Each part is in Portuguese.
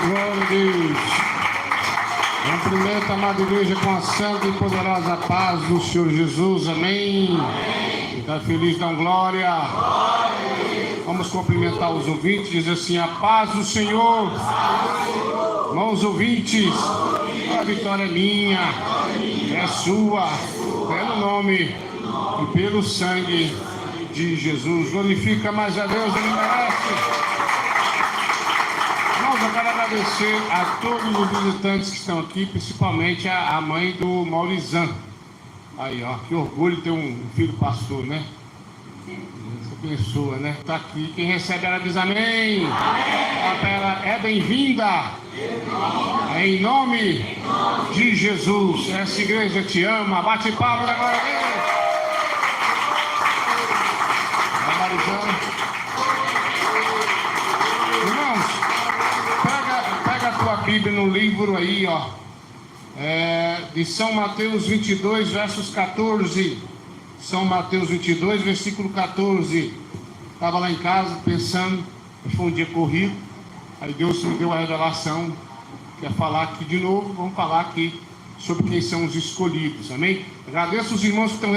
Glória a Deus. Cumprimento a amada igreja com a santa e poderosa paz do Senhor Jesus. Amém. Está feliz, dão glória. Vamos cumprimentar os ouvintes. Diz assim: a paz do Senhor. Irmãos ouvintes, a vitória é minha, é sua, pelo nome e pelo sangue de Jesus. Glorifica mais a Deus, Ele merece. Eu quero agradecer a todos os visitantes que estão aqui, principalmente a mãe do Maurizan. Aí, ó, que orgulho ter um filho pastor, né? Essa pessoa, né? Tá aqui. Quem recebe ela diz amém. Ela é bem-vinda. É em nome de Jesus. Essa igreja te ama. Bate palmas agora. Irmãos, pega a tua Bíblia no livro aí, ó, de São Mateus 22, versos 14. São Mateus 22, versículo 14. Estava lá em casa pensando, foi um dia corrido, aí Deus me deu a revelação, quer falar aqui de novo, vamos falar aqui sobre quem são os escolhidos, amém? Agradeço os irmãos que estão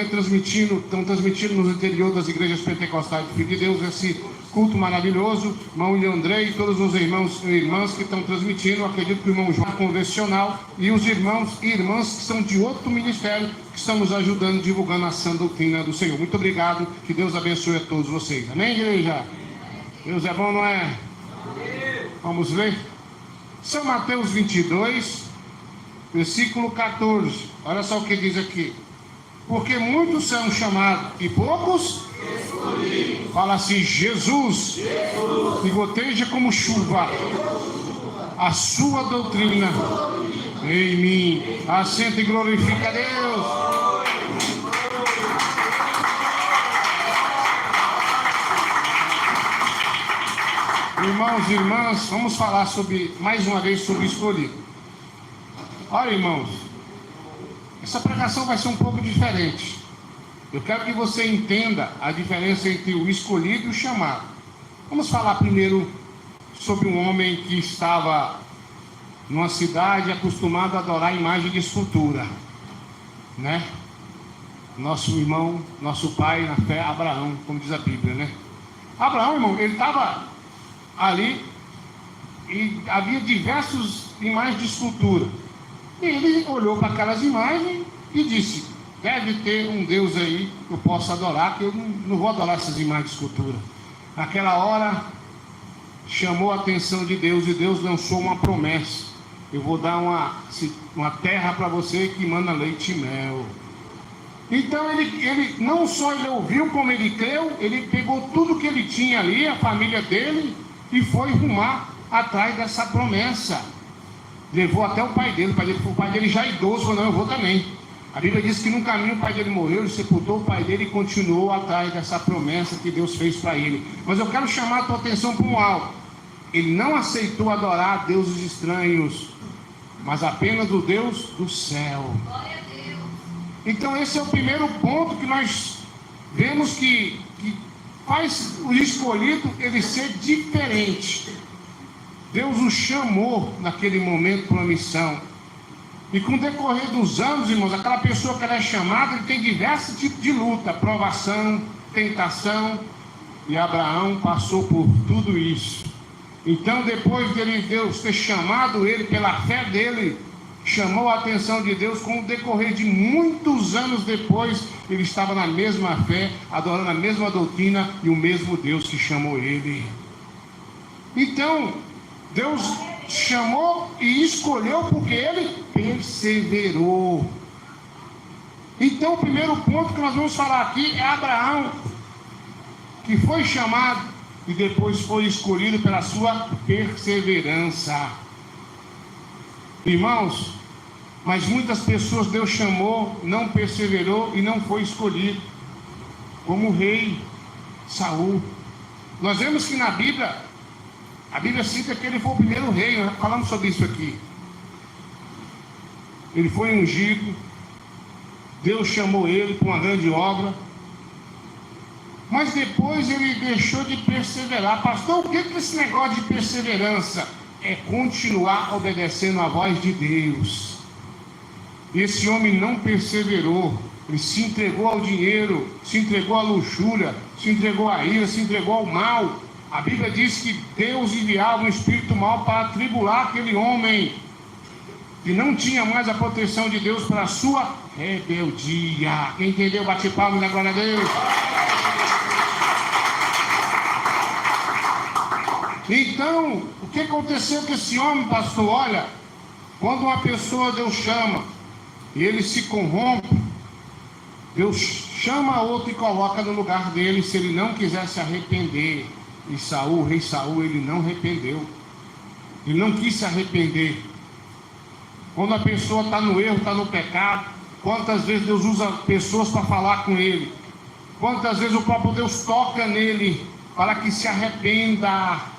transmitindo no interior das igrejas pentecostais do Filho de Deus, esse culto maravilhoso, irmão André e todos os irmãos e irmãs que estão transmitindo. Eu acredito que o irmão João convencional e os irmãos e irmãs que são de outro ministério, que estão nos ajudando, divulgando a sã doutrina do Senhor. Muito obrigado, que Deus abençoe a todos vocês, amém, igreja? Deus é bom, não é? Vamos ler São Mateus 22, versículo 14. Olha só o que diz aqui: porque muitos são chamados e poucos escolhidos. Fala assim: Jesus, que goteja como chuva a sua doutrina em mim. Assenta e glorifica a Deus. Irmãos e irmãs, vamos falar mais uma vez sobre escolhido. Olha, irmãos, essa pregação vai ser um pouco diferente. Eu quero que você entenda a diferença entre o escolhido e o chamado. Vamos falar primeiro sobre um homem que estava numa cidade acostumado a adorar a imagem de escultura, né? Nosso irmão, nosso pai na fé, Abraão, como diz a Bíblia, né? Abraão, irmão, ele estava ali e havia diversas imagens de escultura. E ele olhou para aquelas imagens e disse: deve ter um Deus aí que eu possa adorar, que eu não vou adorar essas imagens de escultura. Naquela hora, chamou a atenção de Deus, e Deus lançou uma promessa: eu vou dar uma terra para você que manda leite e mel. Então ele não só ele ouviu, como ele creu. Ele pegou tudo que ele tinha ali, a família dele, e foi rumar atrás dessa promessa. Levou até o pai dele. O pai dele já idoso falou: não, eu vou também. A Bíblia diz que no caminho o pai dele morreu, ele sepultou o pai dele e continuou atrás dessa promessa que Deus fez para ele. Mas eu quero chamar a tua atenção para um algo. Ele não aceitou adorar deuses estranhos, mas apenas o Deus do céu. Glória a Deus. Então esse é o primeiro ponto que nós vemos que faz o escolhido ele ser diferente. Deus o chamou naquele momento para uma missão. E com o decorrer dos anos, irmãos, aquela pessoa que ela é chamada, ele tem diversos tipos de luta, provação, tentação. E Abraão passou por tudo isso. Então, depois de Deus ter chamado ele, pela fé dele, chamou a atenção de Deus. Com o decorrer de muitos anos depois, ele estava na mesma fé, adorando a mesma doutrina e o mesmo Deus que chamou ele. Então, Deus chamou e escolheu porque ele perseverou. Então o primeiro ponto que nós vamos falar aqui é Abraão, que foi chamado e depois foi escolhido pela sua perseverança. Irmãos, mas muitas pessoas Deus chamou, não perseverou e não foi escolhido, como o rei Saul. Nós vemos que na Bíblia, a Bíblia cita que ele foi o primeiro rei. Nós falamos sobre isso aqui. Ele foi ungido, Deus chamou ele para uma grande obra, mas depois ele deixou de perseverar. Pastor, o que é esse negócio de perseverança? é continuar obedecendo a voz de Deus. Esse homem não perseverou, ele se entregou ao dinheiro, se entregou à luxúria, se entregou à ira, se entregou ao mal. A Bíblia diz que Deus enviava um espírito mau para atribular aquele homem, que não tinha mais a proteção de Deus para a sua rebeldia. Quem entendeu, bate palmas na glória a Deus. Então, o que aconteceu com esse homem, pastor? Olha, quando uma pessoa Deus chama e ele se corrompe, Deus chama outro e coloca no lugar dele, se ele não quiser se arrepender. E Saul, o rei Saul, ele não arrependeu. Ele não quis se arrepender. Quando a pessoa está no erro, está no pecado, quantas vezes Deus usa pessoas para falar com ele? Quantas vezes o próprio Deus toca nele para que se arrependa?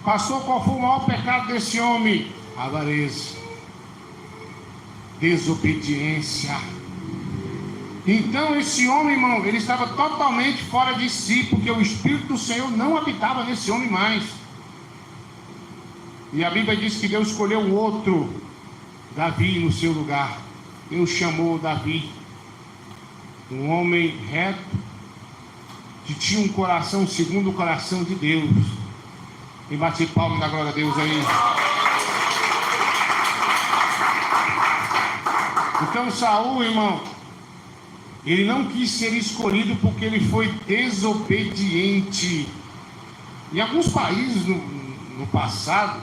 Pastor, qual foi o maior pecado desse homem? Avareza, desobediência. Então esse homem, irmão, ele estava totalmente fora de si, porque o Espírito do Senhor não habitava nesse homem mais. E a Bíblia diz que Deus escolheu um outro, Davi, no seu lugar. Deus chamou Davi, um homem reto, que tinha um coração segundo o coração de Deus. E bate palmas da glória a Deus aí. Então Saul, irmão, ele não quis ser escolhido porque ele foi desobediente. Em alguns países no passado,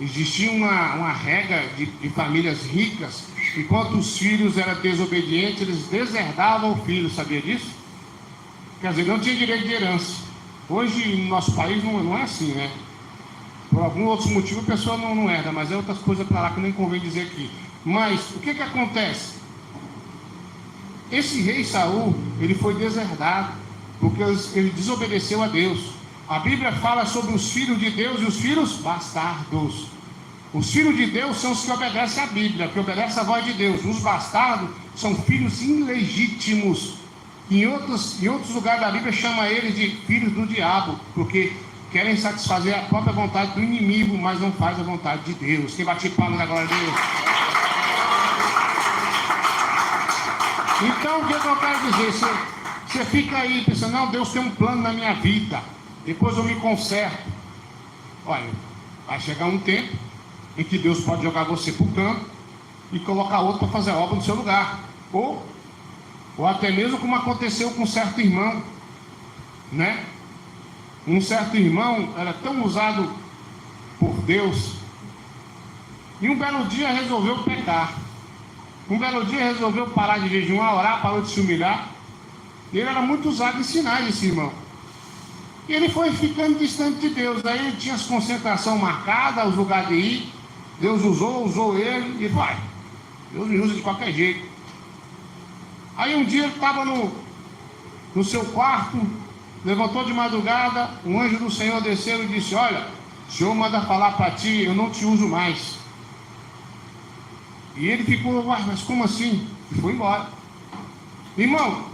existia uma regra de famílias ricas, enquanto os filhos eram desobedientes, eles deserdavam o filho, sabia disso? Quer dizer, não tinha direito de herança. Hoje no nosso país não é assim, né? Por algum outro motivo a pessoa não herda, mas é outras coisas para lá que nem convém dizer aqui. Mas o que acontece? Esse rei Saul, ele foi deserdado, porque ele desobedeceu a Deus. A Bíblia fala sobre os filhos de Deus e os filhos bastardos. Os filhos de Deus são os que obedecem à Bíblia, que obedecem à voz de Deus. Os bastardos são filhos ilegítimos. Em outros lugares da Bíblia chama eles de filhos do diabo, porque querem satisfazer a própria vontade do inimigo, mas não faz a vontade de Deus. Quem bate palmas na glória de Deus? Então, o que eu quero dizer? Você fica aí pensando, não, Deus tem um plano na minha vida, depois eu me conserto. Olha, vai chegar um tempo em que Deus pode jogar você para o campo e colocar outro para fazer a obra no seu lugar. Ou até mesmo como aconteceu com um certo irmão, né? Um certo irmão era tão usado por Deus, e um belo dia resolveu pecar. Um belo dia resolveu parar de jejuar, orar, parou de se humilhar. E ele era muito usado em sinais, esse irmão. E ele foi ficando distante de Deus. Aí ele tinha as concentrações marcadas, os lugares de ir. Deus usou ele e vai. Deus me usa de qualquer jeito. Aí um dia ele estava no seu quarto, levantou de madrugada, um anjo do Senhor desceu e disse: olha, o Senhor manda falar para ti, eu não te uso mais. E ele ficou, mas como assim? E foi embora. Irmão,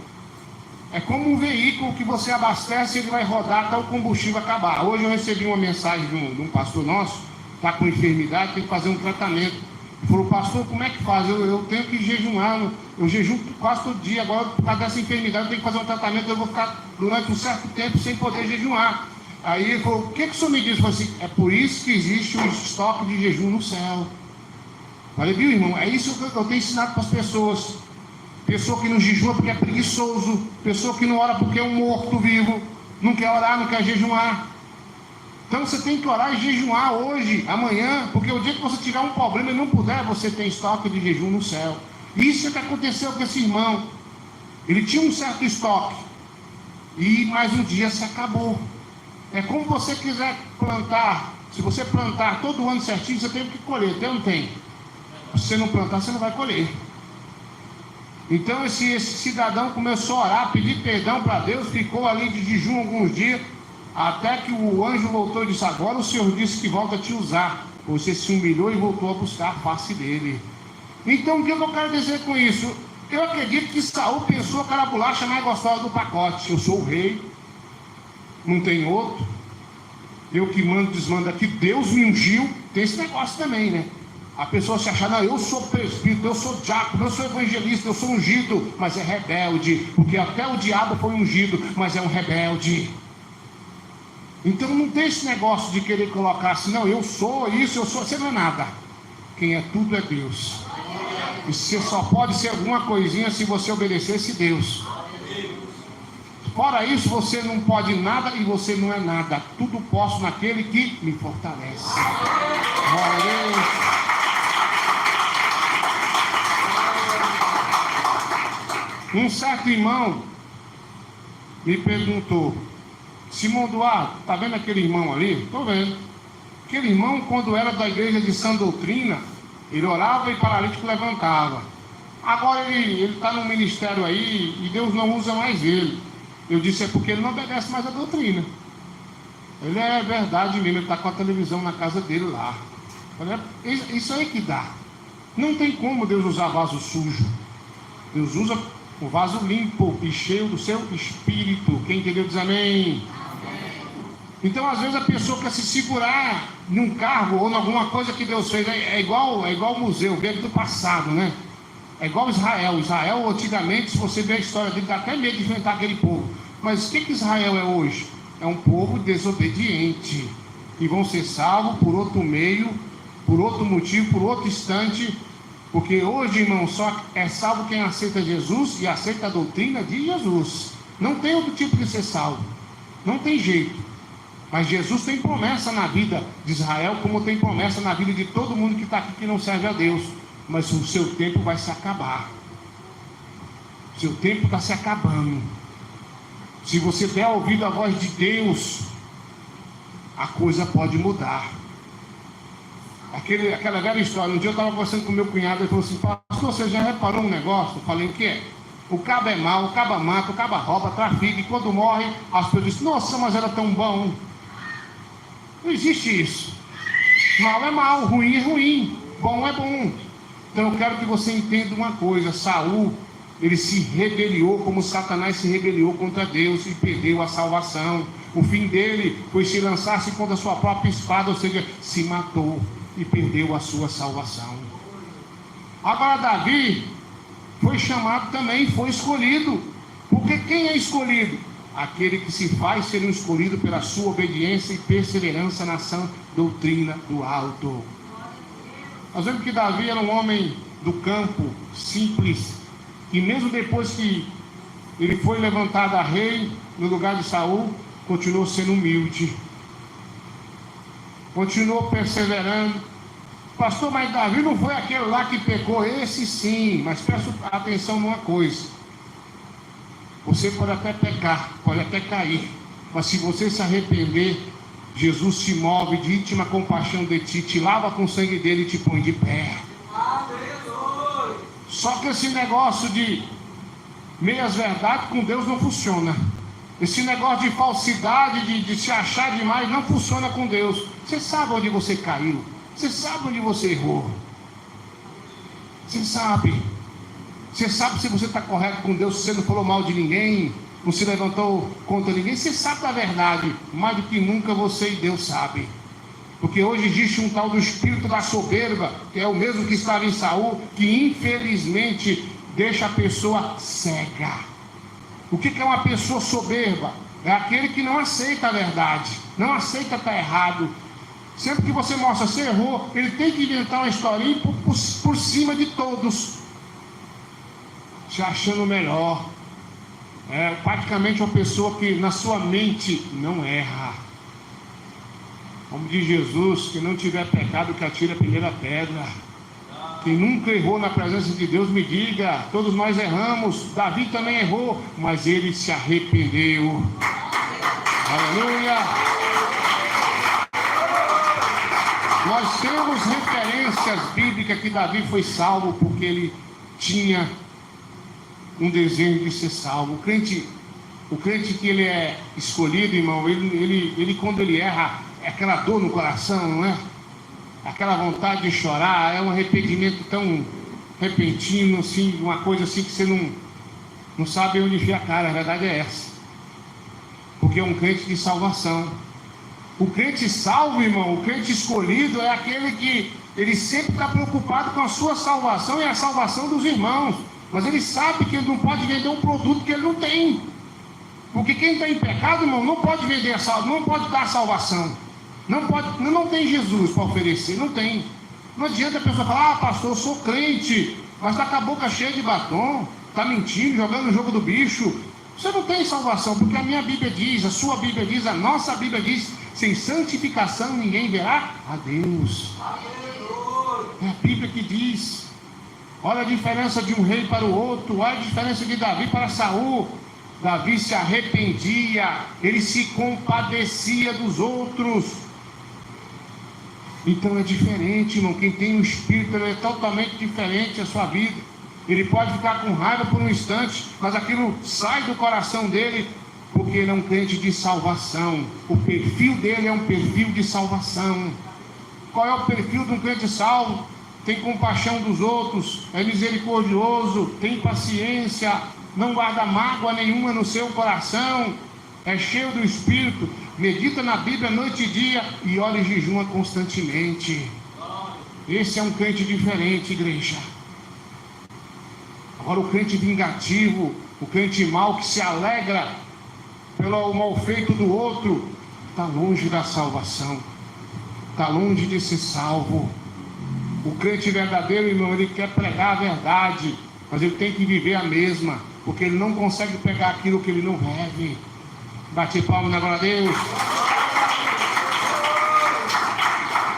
é como um veículo que você abastece e ele vai rodar até o combustível acabar. Hoje eu recebi uma mensagem de um pastor nosso, está com enfermidade, tem que fazer um tratamento. Ele falou: pastor, como é que faz? Eu tenho que jejuar, eu jejuo quase todo dia, agora por causa dessa enfermidade eu tenho que fazer um tratamento, eu vou ficar durante um certo tempo sem poder jejuar. Aí ele falou: o que o senhor me disse? Eu falei assim: é por isso que existe um estoque de jejum no céu. Falei: viu, irmão, é isso que eu tenho ensinado para as pessoas. Pessoa que não jejua porque é preguiçoso, pessoa que não ora porque é um morto-vivo, não quer orar, não quer jejuar. Então você tem que orar e jejuar hoje, amanhã, porque o dia que você tiver um problema e não puder, você tem estoque de jejum no céu. Isso é que aconteceu com esse irmão. Ele tinha um certo estoque, e mais um dia se acabou. É como você quiser plantar. Se você plantar todo ano certinho, você tem que colher, tem ou não tem? Se você não plantar, você não vai colher. Então esse cidadão começou a orar, pedir perdão para Deus, ficou ali de jejum alguns dias, até que o anjo voltou e disse: agora o Senhor disse que volta a te usar. Você se humilhou e voltou a buscar a face dele. Então o que eu quero dizer com isso? Eu acredito que Saul pensou que era a bolacha mais gostosa do pacote. Eu sou o rei, não tem outro. eu que mando, desmando aqui, Deus me ungiu. Tem esse negócio também, né? A pessoa se achar, não, eu sou presbítero, eu sou diácono, eu sou evangelista, eu sou ungido, mas é rebelde, porque até o diabo foi ungido, mas é um rebelde. Então não tem esse negócio de querer colocar assim, não, eu sou isso, eu sou, você não é nada. Quem é tudo é Deus. E você só pode ser alguma coisinha se você obedecesse Deus. Fora isso, você não pode nada e você não é nada. Tudo posso naquele que me fortalece. Glória a Deus. Um certo irmão me perguntou: Simão Duarte, está vendo aquele irmão ali? Estou vendo. Aquele irmão, quando era da igreja de sã doutrina, ele orava e paralítico levantava. Agora ele está no ministério aí e Deus não usa mais ele. Eu disse, é porque ele não obedece mais a doutrina. Ele é verdade mesmo, ele está com a televisão na casa dele lá. Isso aí que dá. Não tem como Deus usar vaso sujo. Deus usa o vaso limpo e cheio do seu espírito. Quem entendeu diz amém. Então às vezes a pessoa quer se segurar num cargo ou em alguma coisa que Deus fez. É igual o museu, veio do passado, né? É igual Israel. Israel, antigamente, se você ver a história dele, dá até medo de enfrentar aquele povo. Mas o que Israel é hoje? É um povo desobediente, que vão ser salvos por outro meio, por outro motivo, por outro instante. Porque hoje, irmão, só é salvo quem aceita Jesus e aceita a doutrina de Jesus. Não tem outro tipo de ser salvo. Não tem jeito. Mas Jesus tem promessa na vida de Israel, como tem promessa na vida de todo mundo que está aqui que não serve a Deus. Mas o seu tempo vai se acabar. O seu tempo está se acabando. Se você der ouvido à voz de Deus, a coisa pode mudar. Aquela velha história. Um dia eu estava conversando com meu cunhado, ele falou assim: pastor, você já reparou um negócio? Eu falei: o que é? O cabo é mau, o cabo mata, o cabo rouba, trafica, e quando morre, as pessoas dizem: nossa, mas era tão bom. Não existe isso. Mal é mal, ruim é ruim, bom é bom. Então eu quero que você entenda uma coisa: Saul, ele se rebeliou como Satanás se rebeliou contra Deus e perdeu a salvação. O fim dele foi se lançar-se contra a sua própria espada, ou seja, se matou e perdeu a sua salvação. Agora Davi foi chamado também, foi escolhido. Porque quem é escolhido? Aquele que se faz ser um escolhido pela sua obediência e perseverança na sã doutrina do alto. Nós vemos que Davi era um homem do campo, simples, e mesmo depois que ele foi levantado a rei no lugar de Saul, continuou sendo humilde, continuou perseverando. Pastor, mas Davi não foi aquele lá que pecou? Esse sim, mas presta atenção numa coisa: você pode até pecar, pode até cair, mas se você se arrepender, Jesus se move de íntima compaixão de ti, te lava com o sangue dele e te põe de pé. Só que esse negócio de meias verdades com Deus não funciona. Esse negócio de falsidade, de se achar demais, não funciona com Deus. Você sabe onde você caiu, você sabe onde você errou, você sabe se você está correto com Deus, se você não falou mal de ninguém, não se levantou contra ninguém, você sabe da verdade. Mais do que nunca você e Deus sabem. Porque hoje existe um tal do espírito da soberba, que é o mesmo que estava em Saul, que infelizmente deixa a pessoa cega. O que é uma pessoa soberba? É aquele que não aceita a verdade, não aceita estar errado. Sempre que você mostra, você errou, ele tem que inventar uma historinha por cima de todos, se achando melhor. É praticamente uma pessoa que na sua mente não erra. Como diz Jesus: quem não tiver pecado, que atire a primeira pedra. Quem nunca errou na presença de Deus, me diga. Todos nós erramos. Davi também errou, mas ele se arrependeu. Aleluia. Nós temos referências bíblicas que Davi foi salvo porque ele tinha um desejo de ser salvo. O crente que ele é escolhido, irmão, ele quando ele erra, é aquela dor no coração, não é? Aquela vontade de chorar, é um arrependimento tão repentino, assim, uma coisa assim que você não sabe onde enfiar a cara. A verdade é essa. Porque é um crente de salvação. O crente salvo, irmão, o crente escolhido é aquele que ele sempre está preocupado com a sua salvação e a salvação dos irmãos. Mas ele sabe que ele não pode vender um produto que ele não tem. Porque quem está em pecado, irmão, não pode vender não pode dar salvação. Não tem Jesus para oferecer, não tem. Não adianta a pessoa falar, pastor, eu sou crente, mas está com a boca cheia de batom, está mentindo, jogando o jogo do bicho. Você não tem salvação, porque a minha Bíblia diz, a sua Bíblia diz, a nossa Bíblia diz, sem santificação ninguém verá a Deus. É a Bíblia que diz. Olha a diferença de um rei para o outro, olha a diferença de Davi para Saul. Davi se arrependia, ele se compadecia dos outros. Então é diferente, irmão. Quem tem um espírito, ele é totalmente diferente a sua vida. Ele pode ficar com raiva por um instante, mas aquilo sai do coração dele, porque ele é um crente de salvação. O perfil dele é um perfil de salvação. Qual é o perfil de um crente salvo? Tem compaixão dos outros, é misericordioso, tem paciência, não guarda mágoa nenhuma no seu coração, é cheio do Espírito, medita na Bíblia noite e dia e ora e jejuma constantemente. Esse é um crente diferente, igreja. Agora o crente vingativo, o crente mau que se alegra pelo mal feito do outro, está longe da salvação, está longe de ser salvo. O crente verdadeiro, irmão, ele quer pregar a verdade, mas ele tem que viver a mesma, porque ele não consegue pegar aquilo que ele não vive. Bate palma na glória a Deus.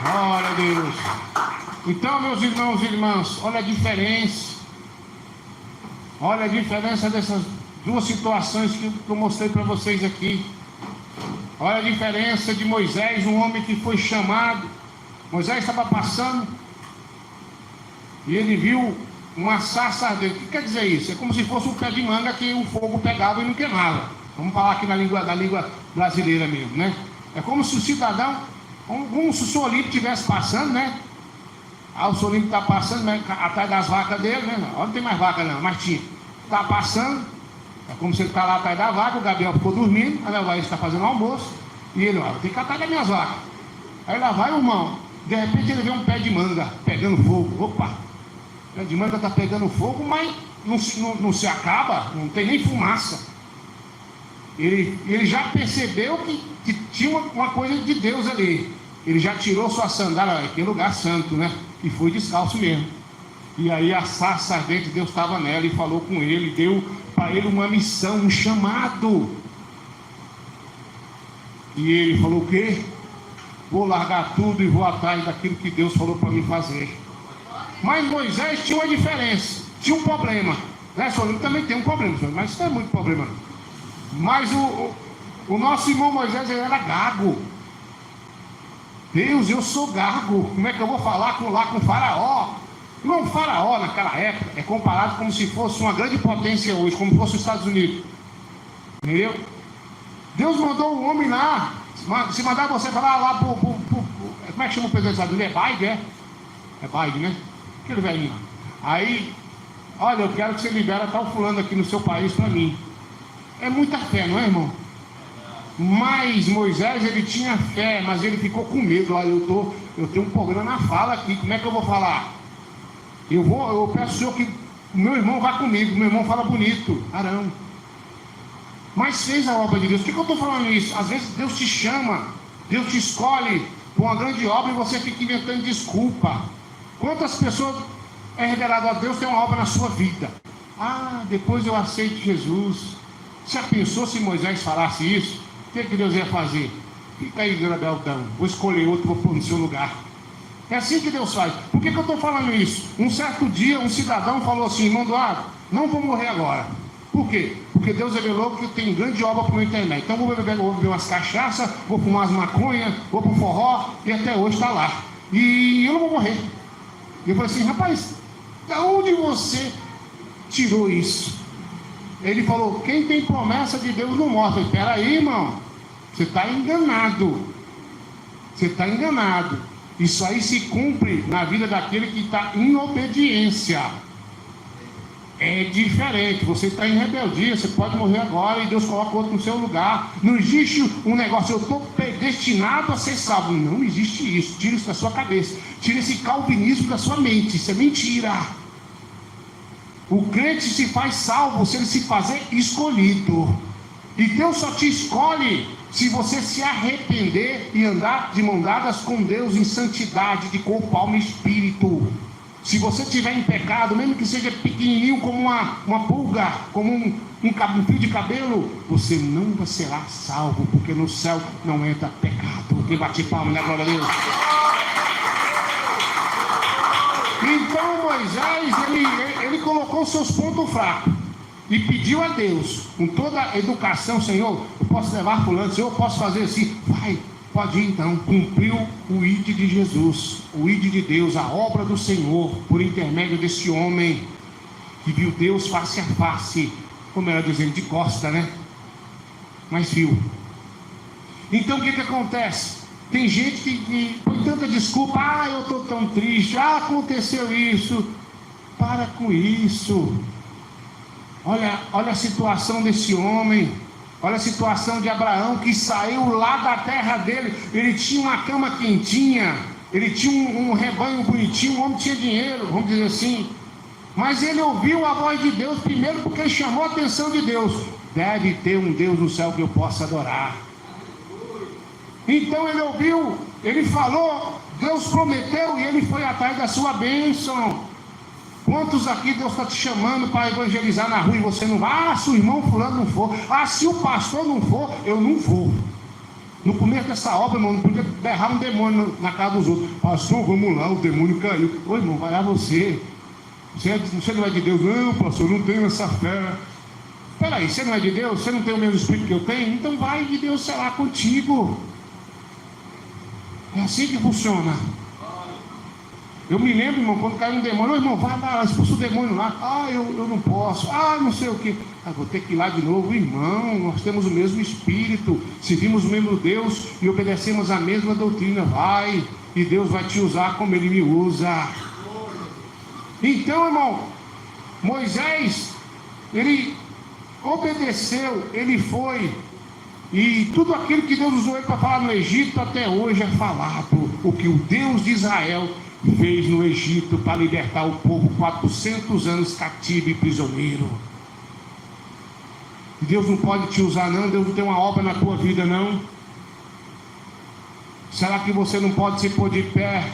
Glória a Deus. Então, meus irmãos e irmãs, olha a diferença. Olha a diferença dessas duas situações que eu mostrei para vocês aqui. Olha a diferença de Moisés, um homem que foi chamado. Moisés estava passando e ele viu uma sarça ardente. O que quer dizer isso? É como se fosse um pé de manga que o fogo pegava e não queimava. Vamos falar aqui na língua brasileira mesmo, né? É como se o cidadão, como se o senhor Olímpio estivesse passando, né? Ah, o senhor Olímpio está passando, né, atrás das vacas dele, né? Olha, não tem mais vaca não, mas tinha. Está passando, é como se ele está lá atrás da vaca, o Gabriel ficou dormindo, aí lá ele está fazendo almoço, e ele, ó, tem que atrás das minhas vacas. Aí lá vai o irmão, de repente ele vê um pé de manga pegando fogo. Opa! O pé de manga está pegando fogo, mas não se acaba, não tem nem fumaça. Ele já percebeu que tinha uma coisa de Deus ali. Ele já tirou sua sandália, aquele lugar santo, né? E foi descalço mesmo. E aí a sarça ardente, Deus estava nela e falou com ele, deu para ele uma missão, um chamado. E ele falou: o quê? Vou largar tudo e vou atrás daquilo que Deus falou para mim fazer. Mas Moisés tinha uma diferença, tinha um problema, né? Senhor, também tem um problema, senhor, mas isso não é muito problema. Mas o nosso irmão Moisés, ele era gago. Deus, eu sou gago, como é que eu vou falar lá com o faraó? Não, o faraó naquela época é comparado como se fosse uma grande potência hoje, como se fosse os Estados Unidos. Entendeu? Deus mandou um homem lá, se mandar você falar lá como é que chama o presidente dos Estados Unidos? É Biden, é? É Biden, né? Aquele velhinho. Aí, olha, eu quero que você libere tal fulano aqui no seu país para mim. É muita fé, não é, irmão? Mas Moisés, ele tinha fé, mas ele ficou com medo. Olha, eu tenho um problema na fala aqui, como é que eu vou falar? Eu peço ao Senhor que o meu irmão vá comigo, meu irmão fala bonito, Arão. Mas fez a obra de Deus. Por que eu estou falando isso? Às vezes Deus te chama, Deus te escolhe para uma grande obra e você fica inventando desculpa. Quantas pessoas é revelado a Deus, tem uma obra na sua vida? Ah, depois eu aceito Jesus. Já pensou se Moisés falasse isso? O que Deus ia fazer? Fica aí, Gabrielão, vou escolher outro, vou pôr no seu lugar. É assim que Deus faz. Por que eu estou falando isso? Um certo dia, um cidadão falou assim: irmão Eduardo, não vou morrer agora. Por quê? Porque Deus revelou que tem grande obra para o internet. Então vou beber umas cachaças, vou fumar umas maconhas, vou para o forró, e até hoje está lá. E eu não vou morrer. Eu falei assim: rapaz, da onde você tirou isso? Ele falou: quem tem promessa de Deus não morre. Eu falei: peraí, irmão, você está enganado. Você está enganado. Isso aí se cumpre na vida daquele que está em obediência. É diferente. Você está em rebeldia, você pode morrer agora e Deus coloca outro no seu lugar. Não existe um negócio, eu estou predestinado a ser salvo. Não existe isso. Tira isso da sua cabeça. Tira esse calvinismo da sua mente. Isso é mentira. O crente se faz salvo se ele se fazer escolhido. E Deus só te escolhe se você se arrepender e andar de mão dadas com Deus em santidade, de corpo, alma e espírito. Se você estiver em pecado, mesmo que seja pequenininho como uma pulga, como um fio de cabelo, você nunca será salvo, porque no céu não entra pecado. Quem bate palma, né, glória a Deus? Então Moisés, ele colocou seus pontos fracos e pediu a Deus, com toda a educação: Senhor, eu posso levar fulano, Senhor, eu posso fazer assim. Vai, pode ir então. Cumpriu o ID de Jesus, o ID de Deus, a obra do Senhor, por intermédio desse homem que viu Deus face a face, como era dizendo, de costa, né? Mas viu. Então o que acontece? Tem gente que põe tanta desculpa: ah, eu estou tão triste, ah, aconteceu isso. Para com isso. Olha a situação desse homem. Olha a situação de Abraão, que saiu lá da terra dele. Ele tinha uma cama quentinha, ele tinha um rebanho bonitinho, o homem tinha dinheiro, vamos dizer assim. Mas ele ouviu a voz de Deus primeiro, porque ele chamou a atenção de Deus. Deve ter um Deus no céu que eu possa adorar. Então ele ouviu, ele falou, Deus prometeu, e ele foi atrás da sua bênção. Quantos aqui Deus está te chamando para evangelizar na rua e você não vai? Ah, se o irmão fulano não for, ah, se o pastor não for, eu não vou. No começo dessa obra, irmão, não podia berrar um demônio na casa dos outros. Pastor, vamos lá, o demônio caiu. Ô irmão, vai lá você. Você não é de Deus? Não, pastor, não tenho essa fé. Peraí, você não é de Deus? Você não tem o mesmo espírito que eu tenho? Então vai de Deus, sei lá, contigo. É assim que funciona. Eu me lembro, irmão, quando caiu um demônio: ô irmão, vai lá, expulsa o demônio lá. Ah, eu não posso. Ah, não sei o que. Ah, vou ter que ir lá de novo. Irmão, nós temos o mesmo espírito, servimos o mesmo Deus e obedecemos a mesma doutrina. Vai, e Deus vai te usar como Ele me usa. Então, irmão, Moisés, ele obedeceu, ele foi. E tudo aquilo que Deus usou ele para falar no Egito, até hoje é falado. O que o Deus de Israel fez no Egito para libertar o povo 400 anos cativo e prisioneiro. Deus não pode te usar não? Deus não tem uma obra na tua vida não? Será que você não pode se pôr de pé,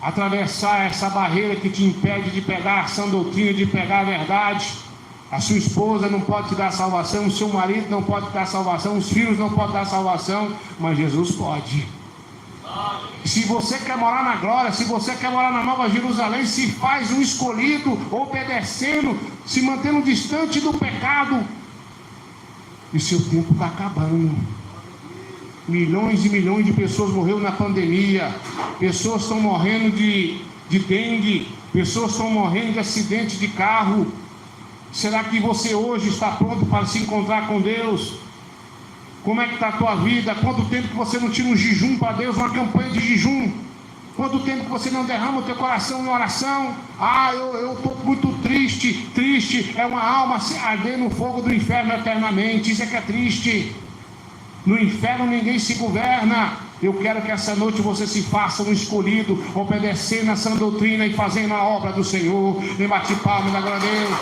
atravessar essa barreira que te impede de pegar a sã doutrina, de pegar a verdade? A sua esposa não pode te dar salvação, o seu marido não pode te dar salvação, os filhos não podem dar salvação, mas Jesus pode. Se você quer morar na glória, se você quer morar na Nova Jerusalém, se faz um escolhido, obedecendo, se mantendo distante do pecado. E seu tempo está acabando. Milhões e milhões de pessoas morreram na pandemia. Pessoas estão morrendo de dengue. Pessoas estão morrendo de acidente de carro. Será que você hoje está pronto para se encontrar com Deus? Como é que está a tua vida? Quanto tempo que você não tira um jejum para Deus, uma campanha de jejum? Quanto tempo que você não derrama o teu coração em oração? Ah, eu estou muito triste. Triste é uma alma se arder no fogo do inferno eternamente. Isso é que é triste. No inferno ninguém se governa. Eu quero que essa noite você se faça um escolhido, obedecendo a sã doutrina e fazendo a obra do Senhor. E bate palma da glória a Deus.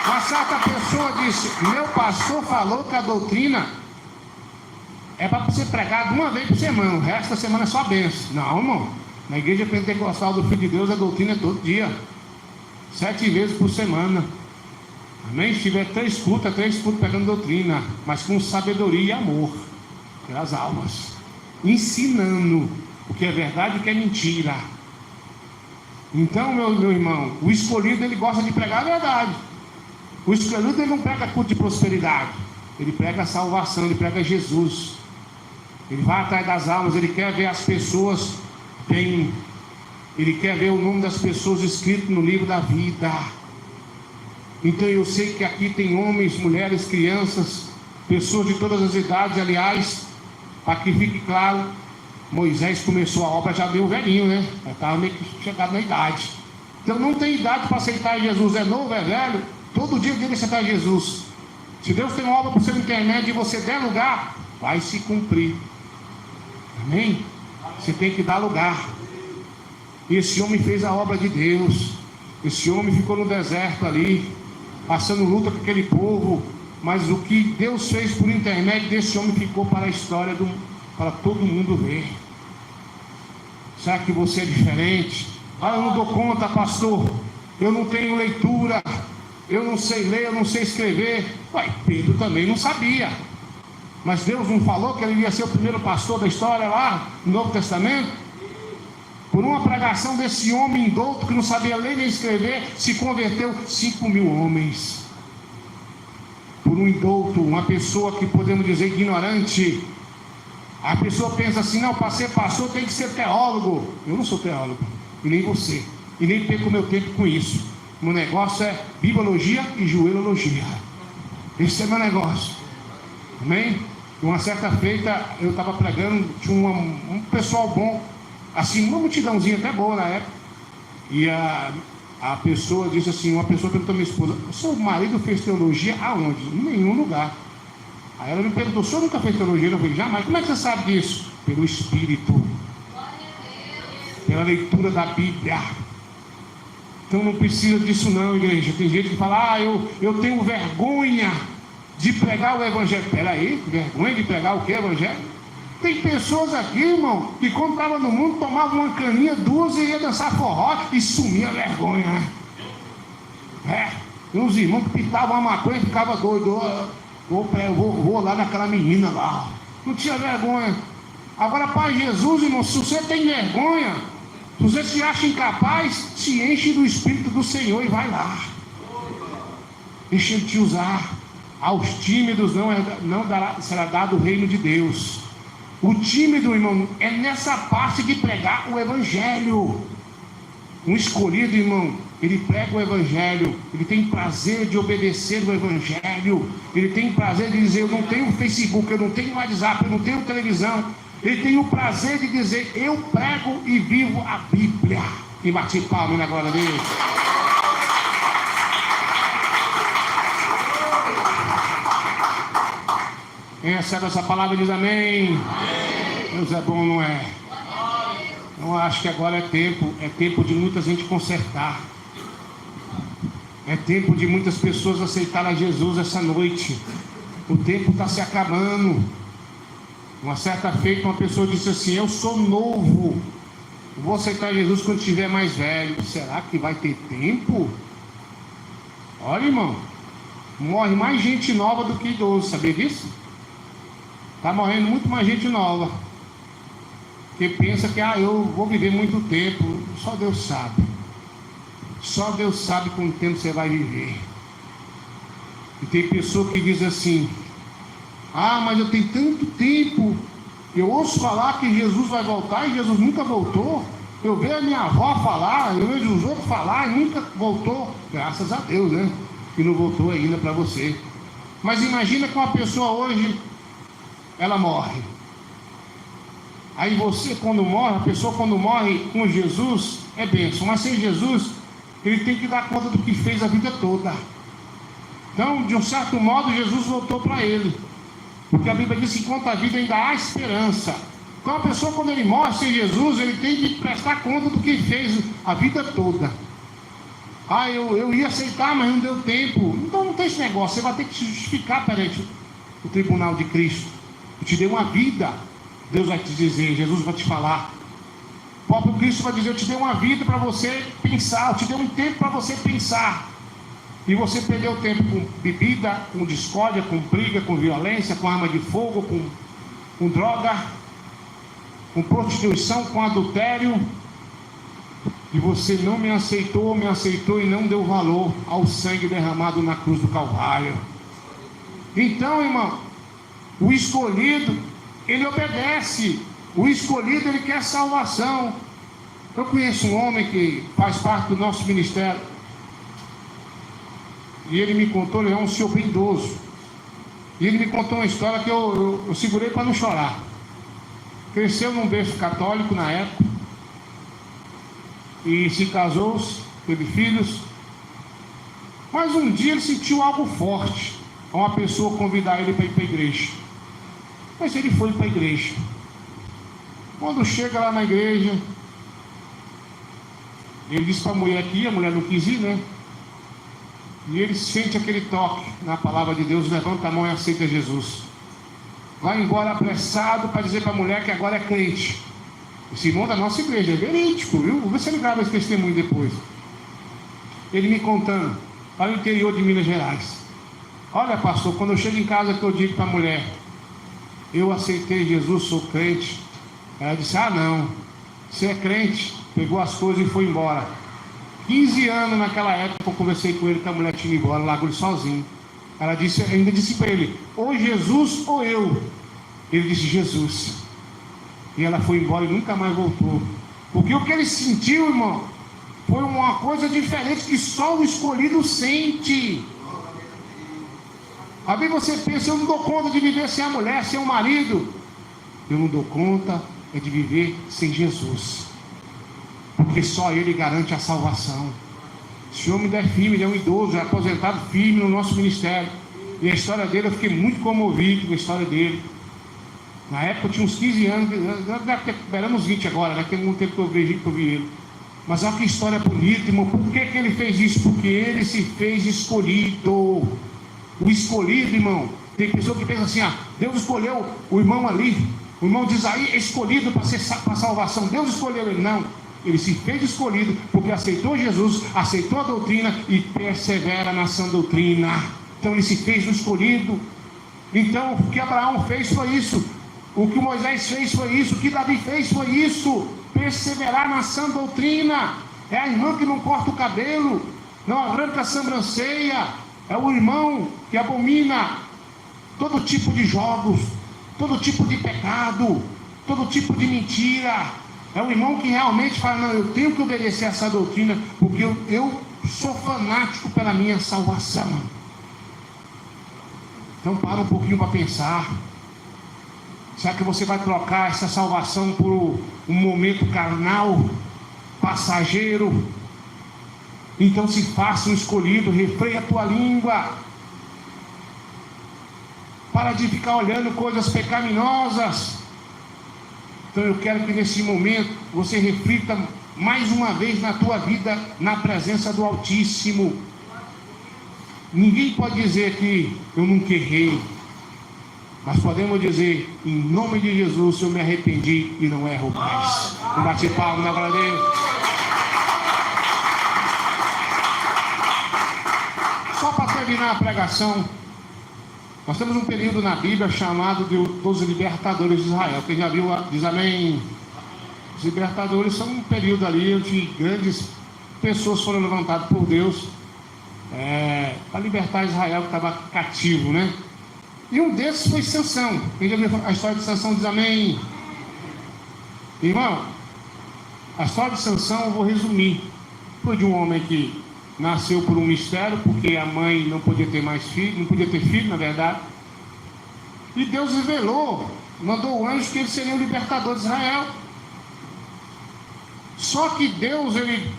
Uma certa pessoa disse: meu pastor falou que a doutrina é para ser pregado uma vez por semana, o resto da semana é só bênção. Não, irmão, na igreja pentecostal do Filho de Deus a doutrina é todo dia, 7 vezes por semana. Amém? Se tiver 3 cultos pegando doutrina, mas com sabedoria e amor pelas almas, ensinando o que é verdade e o que é mentira. Então, meu irmão, o escolhido ele gosta de pregar a verdade. O escolhido ele não prega culto de prosperidade, ele prega a salvação, ele prega Jesus. Ele vai atrás das almas, ele quer ver as pessoas bem, ele quer ver o nome das pessoas escrito no livro da vida. Então eu sei que aqui tem homens, mulheres, crianças, pessoas de todas as idades, aliás, para que fique claro, Moisés começou a obra já meio velhinho, né? Já estava meio que chegado na idade. Então não tem idade para aceitar Jesus, é novo, é velho. Todo dia tem que aceitar Jesus. Se Deus tem uma obra por seu intermédio e você der lugar, vai se cumprir. Amém? Você tem que dar lugar. E esse homem fez a obra de Deus. Esse homem ficou no deserto ali, passando luta com aquele povo. Mas o que Deus fez por intermédio desse homem ficou para a história, para todo mundo ver. Será que você é diferente? Ah, eu não dou conta, pastor. Eu não tenho leitura. Eu não sei ler, eu não sei escrever. Ué, Pedro também não sabia. Mas Deus não falou que ele ia ser o primeiro pastor da história lá no Novo Testamento? Por uma pregação desse homem douto que não sabia ler nem escrever, se converteu 5.000 homens. Por um indouto, uma pessoa que podemos dizer ignorante. A pessoa pensa assim: não, para ser pastor tem que ser teólogo. Eu não sou teólogo, e nem você, e nem perco meu tempo com isso. Meu negócio é bibliologia e joelhologia. Esse é meu negócio. Amém? Uma certa feita eu estava pregando, tinha um pessoal bom, assim, uma multidãozinha até boa na época. E a pessoa disse assim, uma pessoa perguntou à minha esposa: o seu marido fez teologia aonde? Em nenhum lugar. Aí ela me perguntou: o senhor nunca fez teologia? Eu falei: jamais. Como é que você sabe disso? Pelo Espírito, pela leitura da Bíblia. Então não precisa disso não, igreja. Tem gente que fala: ah, eu tenho vergonha de pregar o Evangelho. Peraí, vergonha de pregar o que, Evangelho? Tem pessoas aqui, irmão, que quando estava no mundo tomavam uma caninha, duas, e ia dançar forró e sumia a vergonha, né? Tem uns irmãos que pintavam uma maconha e ficavam doidos. Vou lá naquela menina lá. Não tinha vergonha. Agora, para Jesus, irmão, se você tem vergonha, se você se acha incapaz, se enche do Espírito do Senhor e vai lá. Deixa Ele te usar. Aos tímidos não será dado o reino de Deus. O tímido, irmão, é nessa parte de pregar o Evangelho. Um escolhido, irmão, ele prega o Evangelho. Ele tem prazer de obedecer o Evangelho. Ele tem prazer de dizer: eu não tenho Facebook, eu não tenho WhatsApp, eu não tenho televisão. Ele tem o prazer de dizer: eu prego e vivo a Bíblia. E bate palma na glória dele. Quem recebe essa palavra diz amém. Amém. Deus é bom, não é? Eu acho que agora é tempo de muita gente consertar. É tempo de muitas pessoas aceitarem a Jesus essa noite. O tempo está se acabando. Uma certa feita, uma pessoa disse assim: eu sou novo, vou aceitar Jesus quando estiver mais velho. Será que vai ter tempo? Olha, irmão, morre mais gente nova do que idoso, sabia disso? Está morrendo muito mais gente nova, que pensa que eu vou viver muito tempo. Só Deus sabe. Só Deus sabe quanto tempo você vai viver. E tem pessoa que diz assim: ah, mas eu tenho tanto tempo. Eu ouço falar que Jesus vai voltar e Jesus nunca voltou. Eu vejo a minha avó falar, eu vejo os outros falar e nunca voltou. Graças a Deus, né? Que não voltou ainda para você. Mas imagina que uma pessoa hoje, ela morre. Aí você, quando morre, a pessoa quando morre com Jesus, é bênção. Mas sem Jesus, ele tem que dar conta do que fez a vida toda. Então, de um certo modo, Jesus voltou para ele. Porque a Bíblia diz que enquanto a vida ainda há esperança. Então a pessoa, quando ele morre sem Jesus, ele tem que prestar conta do que fez a vida toda. Ah, eu ia aceitar, mas não deu tempo. Então não tem esse negócio. Você vai ter que se justificar perante o tribunal de Cristo. Eu te dei uma vida. Deus vai te dizer, Jesus vai te falar. O próprio Cristo vai dizer: eu te dei uma vida para você pensar. Eu te dei um tempo para você pensar. E você perdeu o tempo com bebida, com discórdia, com briga, com violência, com arma de fogo, com droga, com prostituição, com adultério. E você não me aceitou e não deu valor ao sangue derramado na cruz do Calvário. Então, irmão, o escolhido, ele obedece. O escolhido, ele quer salvação. Eu conheço um homem que faz parte do nosso ministério. E ele me contou, ele é um senhor bem idoso. E ele me contou uma história que eu segurei para não chorar. cresceu num berço católico na época, e se casou, teve filhos, mas um dia ele sentiu algo forte, uma pessoa convidar ele para ir para a igreja. Mas ele foi para a igreja. Quando chega lá na igreja, ele disse para a mulher que ia, a mulher não quis ir, né? E ele sente aquele toque na palavra de Deus, levanta a mão e aceita Jesus. Vai embora apressado para dizer para a mulher que agora é crente. Esse irmão da nossa igreja é verídico, viu? Vou ver se ele grava esse testemunho depois. Ele me contando, para o interior de Minas Gerais. Olha, pastor, quando eu chego em casa que eu digo para a mulher, eu aceitei Jesus, sou crente. Ela disse, ah não, você é crente. Pegou as coisas e foi embora. 15 anos naquela época eu conversei com ele que a mulher tinha ido embora, largou ele sozinho. Ela disse, ainda disse para ele, ou Jesus ou eu. Ele disse, Jesus. E ela foi embora e nunca mais voltou. Porque o que ele sentiu, irmão, foi uma coisa diferente que só o escolhido sente. Aí você pensa, eu não dou conta de viver sem a mulher, sem o marido. Eu não dou conta de viver sem Jesus. Porque só Ele garante a salvação. Esse homem é firme, ele é um idoso, é aposentado firme no nosso ministério. E a história dele, eu fiquei muito comovido com a história dele. Na época eu tinha uns 15 anos, era uns 20 agora, né? Tem muito tempo que eu vi ele. Mas olha que história bonita, irmão. Por que ele fez isso? Porque ele se fez escolhido. O escolhido, irmão. Tem pessoa que pensa assim, Deus escolheu o irmão ali, o irmão de Isaí é escolhido para a salvação. Deus escolheu ele, não. Ele se fez escolhido porque aceitou Jesus, aceitou a doutrina e persevera na sã doutrina. Então ele se fez o escolhido. Então o que Abraão fez foi isso. O que Moisés fez foi isso. O que Davi fez foi isso. Perseverar na sã doutrina. É a irmã que não corta o cabelo, não arranca a sobrancelha. É o irmão que abomina todo tipo de jogos, todo tipo de pecado, todo tipo de mentira. É o irmão que realmente fala, não, eu tenho que obedecer essa doutrina, porque eu sou fanático pela minha salvação. Então para um pouquinho para pensar. Será que você vai trocar essa salvação por um momento carnal, passageiro? Então se faça um escolhido, refreia a tua língua. Para de ficar olhando coisas pecaminosas. Então eu quero que nesse momento você reflita mais uma vez na tua vida, na presença do Altíssimo. Ninguém pode dizer que eu nunca errei, mas podemos dizer, em nome de Jesus, eu me arrependi e não erro mais. Um bate palma na glória a Deus. Só para terminar a pregação, nós temos um período na Bíblia chamado dos libertadores de Israel. Quem já viu, diz amém. Os libertadores são um período ali onde grandes pessoas foram levantadas por Deus para libertar Israel, que estava cativo, né? E um desses foi Sansão. Quem já viu a história de Sansão diz amém. Irmão, a história de Sansão eu vou resumir. Foi de um homem que nasceu por um mistério, porque a mãe não podia ter mais filho, não podia ter filho, na verdade. E Deus revelou, mandou o anjo que ele seria o libertador de Israel. Só que Deus, ele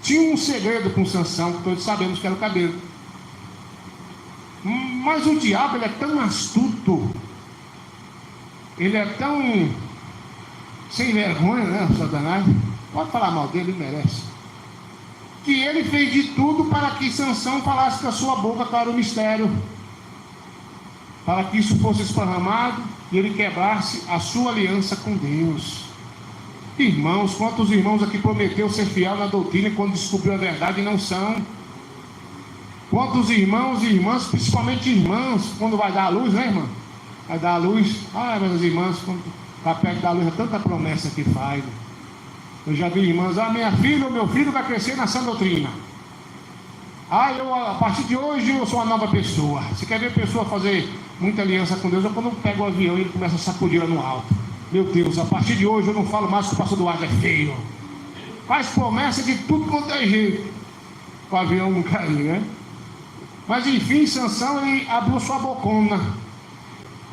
tinha um segredo com Sansão, que todos sabemos que era o cabelo. Mas o diabo, ele é tão astuto, ele é tão sem vergonha, né, Satanás? Pode falar mal dele, ele merece. Que ele fez de tudo para que Sansão falasse com a sua boca para o mistério, para que isso fosse esparramado e ele quebrasse a sua aliança com Deus. Irmãos, quantos irmãos aqui prometeu ser fiel na doutrina quando descobriu a verdade e não são? Quantos irmãos e irmãs, principalmente irmãs, quando vai dar a luz, né, irmã? Vai dar a luz, minhas irmãs, quando está perto da luz, é tanta promessa que faz. Eu já vi irmãs, minha filha ou meu filho vai crescer na sã doutrina. A partir de hoje eu sou uma nova pessoa. Você quer ver a pessoa fazer muita aliança com Deus? Ou quando pega o avião e ele começa a sacudir lá no alto. Meu Deus, a partir de hoje eu não falo mais que o pastor Duarte é feio. Faz promessa de tudo quanto é jeito, para o avião não cair, né? Mas enfim, Sansão, ele abriu sua bocona.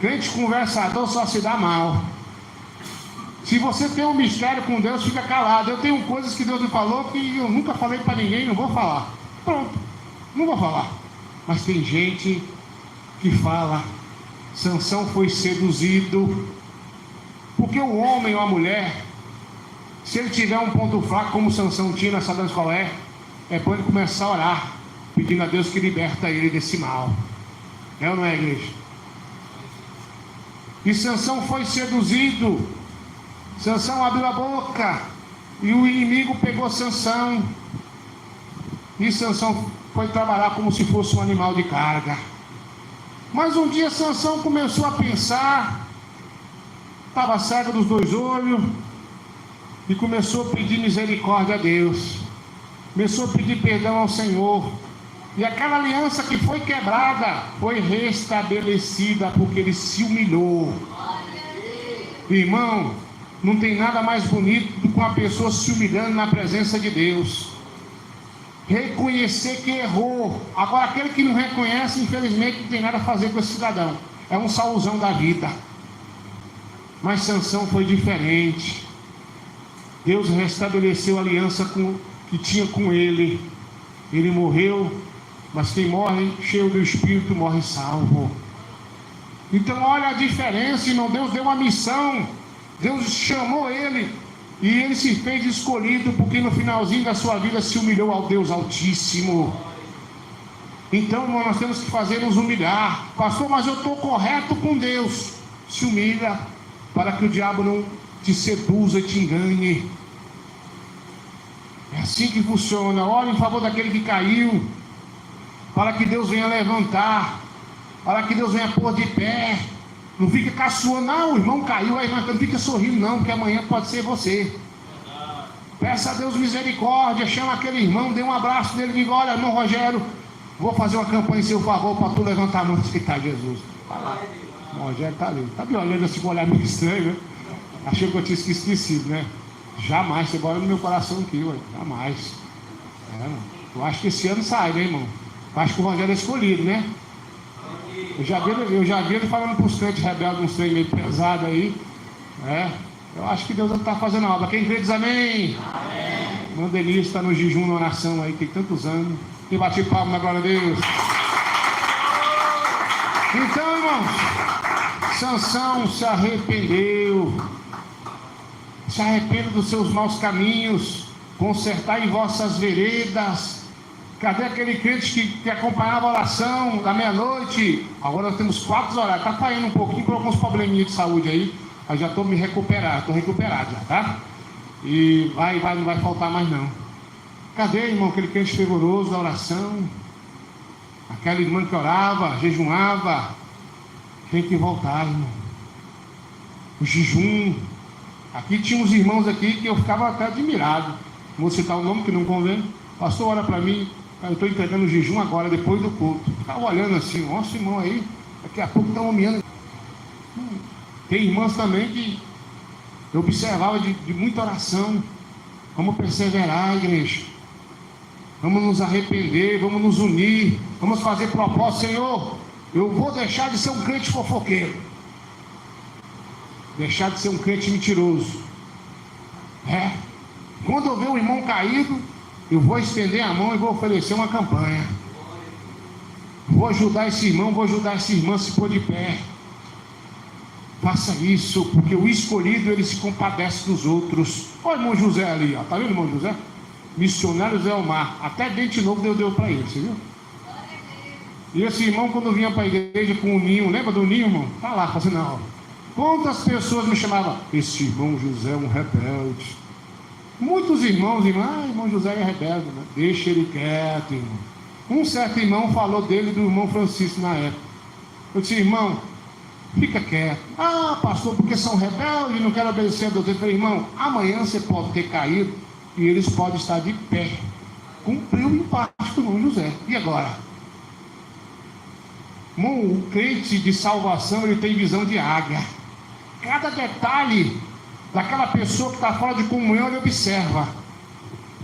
Crente conversador só se dá mal. Se você tem um mistério com Deus, fica calado. Eu tenho coisas que Deus me falou que eu nunca falei para ninguém, não vou falar. Pronto, não vou falar. Mas tem gente que fala. Sansão foi seduzido. Porque o homem ou a mulher, se ele tiver um ponto fraco, como Sansão tinha, nós sabemos qual é para ele começar a orar, pedindo a Deus que liberta ele desse mal. É ou não é, igreja? E Sansão foi seduzido. Sansão abriu a boca e o inimigo pegou Sansão. E Sansão foi trabalhar como se fosse um animal de carga. Mas um dia Sansão começou a pensar, estava cego dos dois olhos, e começou a pedir misericórdia a Deus. Começou a pedir perdão ao Senhor. E aquela aliança que foi quebrada foi restabelecida, porque ele se humilhou. Irmão, não tem nada mais bonito do que uma pessoa se humilhando na presença de Deus. Reconhecer que errou. Agora, aquele que não reconhece, infelizmente, não tem nada a fazer com esse cidadão. É um Saulzão da vida. Mas Sansão foi diferente. Deus restabeleceu a aliança que tinha com ele. Ele morreu, mas quem morre cheio do Espírito morre salvo. Então olha a diferença, irmão. Deus deu uma missão. Deus chamou ele e ele se fez escolhido, porque no finalzinho da sua vida se humilhou ao Deus Altíssimo. Então nós temos que fazer nos humilhar. Pastor, mas eu estou correto com Deus. Se humilha, para que o diabo não te seduza e te engane. É assim que funciona. Ore em favor daquele que caiu, para que Deus venha levantar, para que Deus venha pôr de pé. Não fica caçoando, não, o irmão caiu, a irmã não fica sorrindo não, porque amanhã pode ser você. Peça a Deus misericórdia, chama aquele irmão, dê um abraço nele e diga: olha, irmão Rogério, vou fazer uma campanha em seu favor para tu levantar a mão e aceitar Jesus. Vai lá. O Rogério está ali, está me olhando assim com um olhar meio estranho, né? Achei que eu tinha esquecido, né? Jamais, você mora no meu coração aqui, ué. Jamais. Eu acho que esse ano sai, né, irmão? Eu acho que o Rogério é escolhido, né? Eu já vi ele falando para os crentes rebeldes, uns trem meio pesado aí. Eu acho que Deus está fazendo a obra. Quem crê diz amém. Amém. Irmão Denise está no jejum, na oração aí, tem tantos anos. Quem bate palma na glória a Deus. Então, irmãos, Sansão se arrependeu. Se arrependa dos seus maus caminhos, consertai vossas veredas. Cadê aquele crente que acompanhava a oração da meia-noite? Agora nós temos 4 horários, está caindo um pouquinho por alguns probleminhas de saúde aí. Mas já estou recuperado já, tá? E não vai faltar mais não. Cadê, irmão, aquele crente fervoroso da oração? Aquela irmã que orava, jejuava. Tem que voltar, irmão. O jejum. Aqui tinha uns irmãos aqui que eu ficava até admirado. Não vou citar o nome que não convém. Pastor, olha para mim, eu estou entregando o jejum agora, depois do culto. Estava olhando assim, nossa, irmão aí, daqui a pouco estão homeando. Tem irmãos também que eu observava de muita oração. Vamos perseverar, igreja. Vamos nos arrepender, vamos nos unir, vamos fazer propósito. Senhor, eu vou deixar de ser um crente fofoqueiro, deixar de ser um crente mentiroso. Quando eu ver um irmão caído, eu vou estender a mão e vou oferecer uma campanha. Vou ajudar esse irmão, vou ajudar essa irmã a se pôr de pé. Faça isso, porque o escolhido, ele se compadece dos outros. Olha o irmão José ali, ó. Tá vendo o irmão José? Missionário Zé Omar. Até dente novo Deus deu para ele, você viu? E esse irmão, quando vinha para a igreja com o ninho, lembra do ninho, irmão? Tá lá, fazendo aula. Quantas pessoas me chamavam? Esse irmão José é um rebelde. Muitos irmãos, irmão José é rebelde, né? Deixa ele quieto, irmão. Um certo irmão falou dele, do irmão Francisco na época. Eu disse: irmão, fica quieto. Ah, pastor, porque são rebeldes e não querem obedecer a Deus. Eu falei: irmão, amanhã você pode ter caído e eles podem estar de pé. Cumpriu o impacto do irmão José. E agora? Irmão, o crente de salvação, ele tem visão de águia. Cada detalhe daquela pessoa que está fora de comunhão, ele observa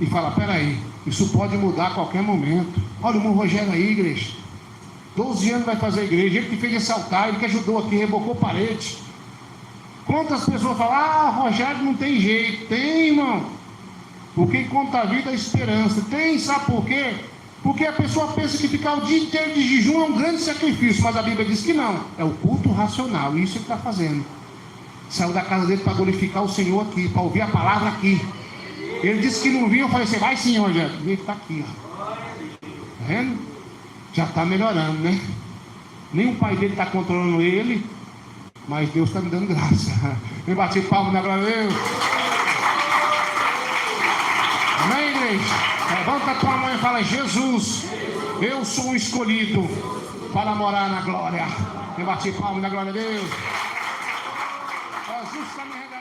e fala: peraí, isso pode mudar a qualquer momento. Olha o irmão Rogério aí, igreja, 12 anos vai fazer a igreja, ele que fez esse altar, ele que ajudou aqui, rebocou parede. Quantas pessoas falam, Rogério não tem jeito. Tem, irmão. Porque conta a vida é a esperança. Tem, sabe por quê? Porque a pessoa pensa que ficar o dia inteiro de jejum é um grande sacrifício, mas a Bíblia diz que não. É o culto racional, isso ele está fazendo. Saiu da casa dele para glorificar o Senhor aqui, para ouvir a palavra aqui. Ele disse que não vinha, eu falei assim, vai sim, Rogério. Ele está aqui, ó. Tá vendo? Já está melhorando, né? Nem o pai dele está controlando ele, mas Deus está me dando graça. Me bati palma na glória de Deus. Amém, igreja? Levanta a tua mão e fala, Jesus, eu sou um escolhido para morar na glória. Me bati palma na glória de Deus. Jesus está me regalando.